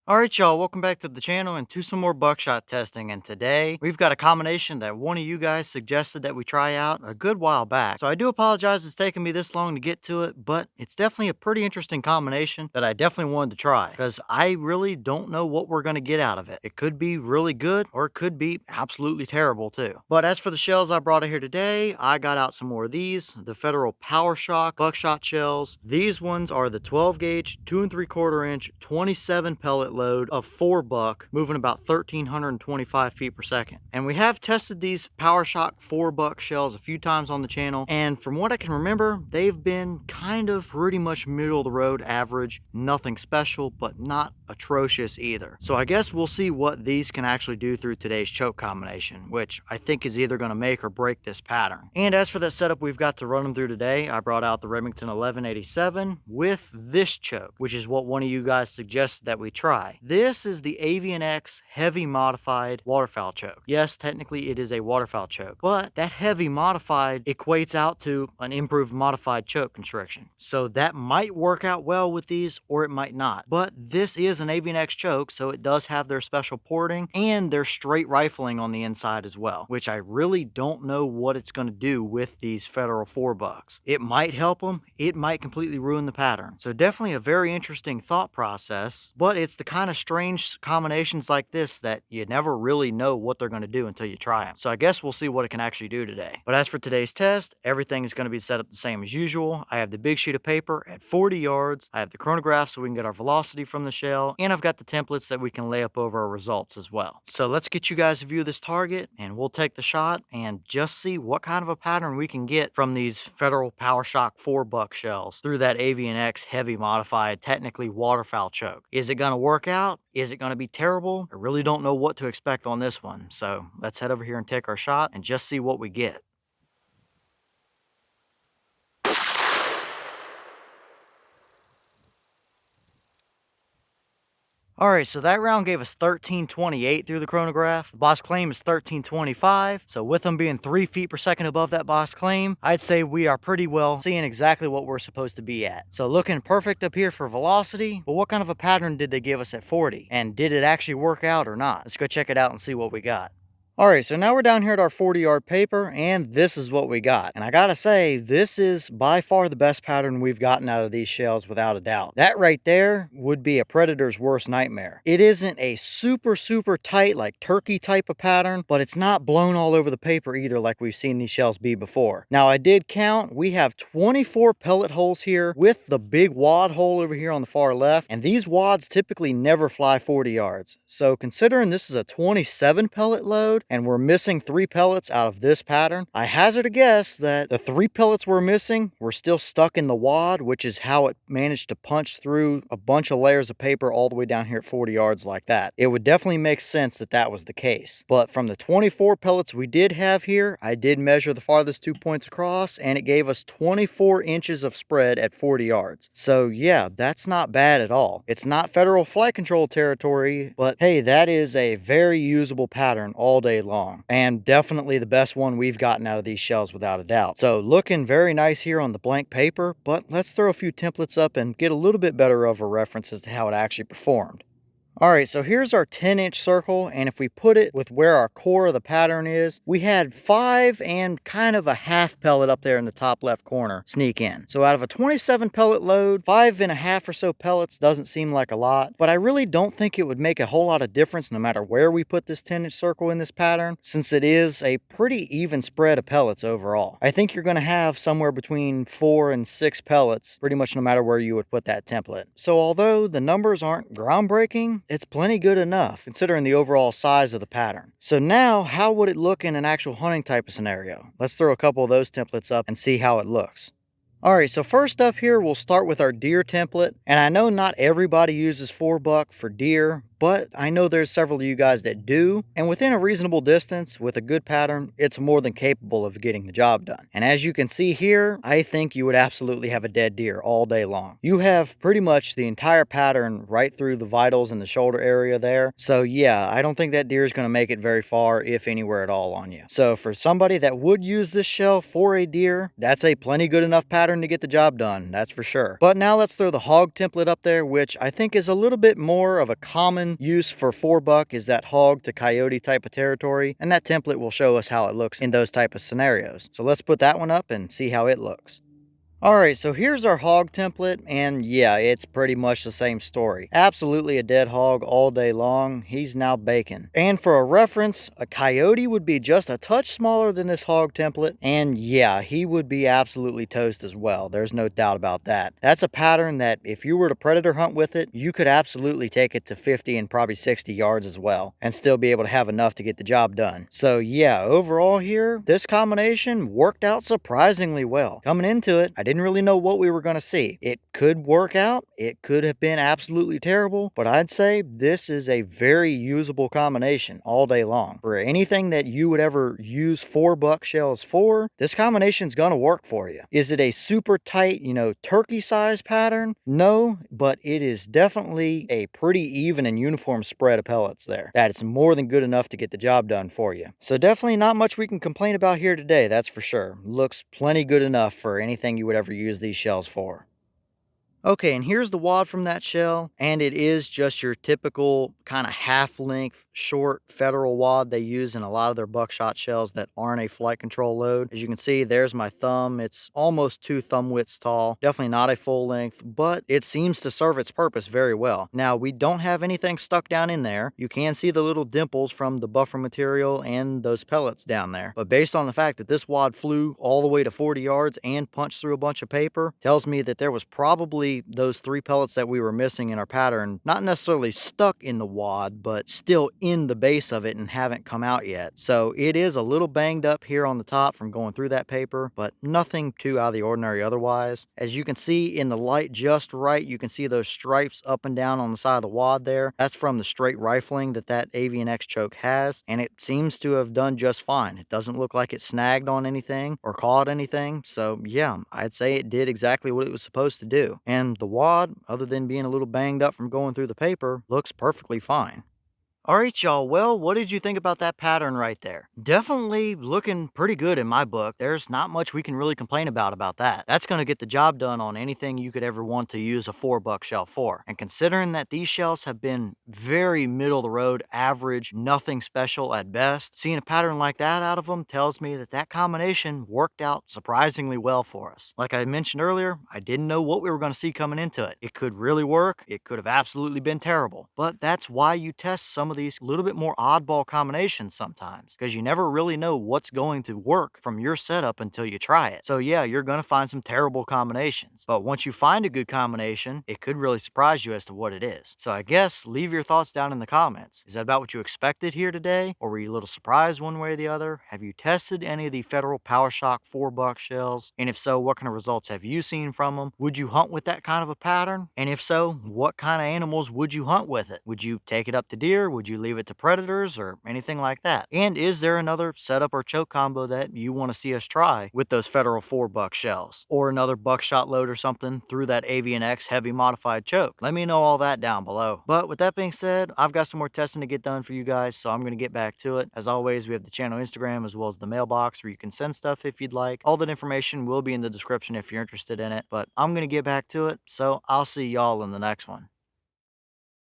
Alright y'all, welcome back to the channel and to some more buckshot testing, and today we've got a combination that one of you guys suggested that we try out a good while back. So I do apologize it's taken me this long to get to it, but it's definitely a pretty interesting combination that I definitely wanted to try because I really don't know what we're going to get out of it. It could be really good or it could be absolutely terrible too. But as for the shells I brought out here today, I got out some more of these, the Federal Power-Shok buckshot shells. These ones are the 12 gauge, 2 3/4 inch, 27 pellet load of 4 buck, moving about 1,325 feet per second. And we have tested these Power-Shok 4 buck shells a few times on the channel, and from what I can remember, they've been kind of pretty much middle of the road average, nothing special, but not atrocious either. So I guess we'll see what these can actually do through today's choke combination, which I think is either going to make or break this pattern. And as for the setup we've got to run them through today, I brought out the Remington 1187 with this choke, which is what one of you guys suggested that we try. This is the Avian-X Heavy Modified waterfowl choke. Yes, technically it is a waterfowl choke, but that heavy modified equates out to an improved modified choke constriction. So that might work out well with these or it might not. But this is an Avian-X choke, so it does have their special porting and their straight rifling on the inside as well, which I really don't know what it's going to do with these Federal 4 bucks. It might help them, it might completely ruin the pattern. So definitely a very interesting thought process, but it's the kind of strange combinations like this that you never really know what they're going to do until you try them. So I guess we'll see what it can actually do today. But as for today's test, everything is going to be set up the same as usual. I have the big sheet of paper at 40 yards. I have the chronograph so we can get our velocity from the shell, and I've got the templates that we can lay up over our results as well. So let's get you guys a view of this target and we'll take the shot and just see what kind of a pattern we can get from these Federal Power-Shok 4 buck shells through that Avian-X Heavy Modified, technically waterfowl choke. Is it going to work out? Is it going to be terrible? I really don't know what to expect on this one. So let's head over here and take our shot and just see what we get. Alright, so that round gave us 1328 through the chronograph. The boss claim is 1325. So with them being 3 feet per second above that boss claim, I'd say we are pretty well seeing exactly what we're supposed to be at. So looking perfect up here for velocity, but what kind of a pattern did they give us at 40? And did it actually work out or not? Let's go check it out and see what we got. Alright, so now we're down here at our 40-yard paper, and this is what we got. And I gotta say, this is by far the best pattern we've gotten out of these shells without a doubt. That right there would be a predator's worst nightmare. It isn't a super tight, like turkey type of pattern, but it's not blown all over the paper either like we've seen these shells be before. Now, I did count. We have 24 pellet holes here with the big wad hole over here on the far left, and these wads typically never fly 40 yards. So considering this is a 27 pellet load, and we're missing 3 pellets out of this pattern, I hazard a guess that the 3 pellets we're missing were still stuck in the wad, which is how it managed to punch through a bunch of layers of paper all the way down here at 40 yards like that. It would definitely make sense that that was the case. But from the 24 pellets we did have here, I did measure the farthest 2 points across, and it gave us 24 inches of spread at 40 yards. So yeah, that's not bad at all. It's not federal flight control territory, but hey, that is a very usable pattern all day long, and definitely the best one we've gotten out of these shells without a doubt. So looking very nice here on the blank paper, but let's throw a few templates up and get a little bit better of a reference as to how it actually performed. Alright, so here's our 10-inch circle, and if we put it with where our core of the pattern is, we had 5 and kind of a half pellet up there in the top left corner sneak in. So out of a 27 pellet load, 5.5 or so pellets doesn't seem like a lot, but I really don't think it would make a whole lot of difference no matter where we put this 10-inch circle in this pattern, since it is a pretty even spread of pellets overall. I think you're going to have somewhere between 4 and 6 pellets, pretty much no matter where you would put that template. So although the numbers aren't groundbreaking, it's plenty good enough considering the overall size of the pattern. So now, how would it look in an actual hunting type of scenario? Let's throw a couple of those templates up and see how it looks. Alright, so first up here, we'll start with our deer template. And I know not everybody uses 4 buck for deer, but I know there's several of you guys that do, and within a reasonable distance with a good pattern, it's more than capable of getting the job done. And as you can see here, I think you would absolutely have a dead deer all day long. You have pretty much the entire pattern right through the vitals and the shoulder area there. So yeah, I don't think that deer is going to make it very far, if anywhere at all, on you. So for somebody that would use this shell for a deer, that's a plenty good enough pattern to get the job done, that's for sure. But now let's throw the hog template up there, which I think is a little bit more of a common use for 4-buck, is that hog to coyote type of territory, and that template will show us how it looks in those type of scenarios. So let's put that one up and see how it looks. Alright, so here's our hog template, and yeah, it's pretty much the same story. Absolutely a dead hog all day long. He's now bacon. And for a reference, a coyote would be just a touch smaller than this hog template, and yeah, he would be absolutely toast as well. There's no doubt about that. That's a pattern that if you were to predator hunt with it, you could absolutely take it to 50 and probably 60 yards as well, and still be able to have enough to get the job done. So yeah, overall here, this combination worked out surprisingly well. Coming into it, I didn't really know what we were going to see. It could work out, it could have been absolutely terrible, but I'd say this is a very usable combination all day long. For anything that you would ever use 4-buck shells for, this combination's going to work for you. Is it a super tight, turkey size pattern? No, but it is definitely a pretty even and uniform spread of pellets there. That is more than good enough to get the job done for you. So definitely not much we can complain about here today, that's for sure. Looks plenty good enough for anything you would ever use these shells for. Okay, and here's the wad from that shell, and it is just your typical kind of half-length, short Federal wad they use in a lot of their buckshot shells that aren't a flight control load. As you can see, there's my thumb. It's almost 2 thumb widths tall. Definitely not a full length, but it seems to serve its purpose very well. Now, we don't have anything stuck down in there. You can see the little dimples from the buffer material and those pellets down there. But based on the fact that this wad flew all the way to 40 yards and punched through a bunch of paper, tells me that there was probably those 3 pellets that we were missing in our pattern, not necessarily stuck in the wad, but still in the base of it and haven't come out yet. So it is a little banged up here on the top from going through that paper, but nothing too out of the ordinary otherwise. As you can see in the light just right, you can see those stripes up and down on the side of the wad there. That's from the straight rifling that Avian-X choke has, and it seems to have done just fine. It doesn't look like it snagged on anything or caught anything, so yeah, I'd say it did exactly what it was supposed to do. And the wad, other than being a little banged up from going through the paper, looks perfectly fine. Alright y'all, well, what did you think about that pattern right there? Definitely looking pretty good in my book. There's not much we can really complain about that. That's going to get the job done on anything you could ever want to use a 4-buck shell for. And considering that these shells have been very middle of the road, average, nothing special at best, seeing a pattern like that out of them tells me that that combination worked out surprisingly well for us. Like I mentioned earlier, I didn't know what we were going to see coming into it. It could really work, it could have absolutely been terrible. But that's why you test some of these little bit more oddball combinations sometimes, because you never really know what's going to work from your setup until you try it. So yeah, you're going to find some terrible combinations, but once you find a good combination, it could really surprise you as to what it is. So I guess leave your thoughts down in the comments. Is that about what you expected here today, or were you a little surprised one way or the other? Have you tested any of the Federal Power-Shok 4-buck shells? And if so, what kind of results have you seen from them? Would you hunt with that kind of a pattern? And if so, what kind of animals would you hunt with it? Would you take it up to deer? Would you leave it to predators or anything like that? And is there another setup or choke combo that you want to see us try with those Federal 4-buck shells? Or another buckshot load or something through that Avian-X Heavy Modified choke? Let me know all that down below. But with that being said, I've got some more testing to get done for you guys, so I'm going to get back to it. As always, we have the channel Instagram as well as the mailbox where you can send stuff if you'd like. All that information will be in the description if you're interested in it, but I'm going to get back to it, so I'll see y'all in the next one.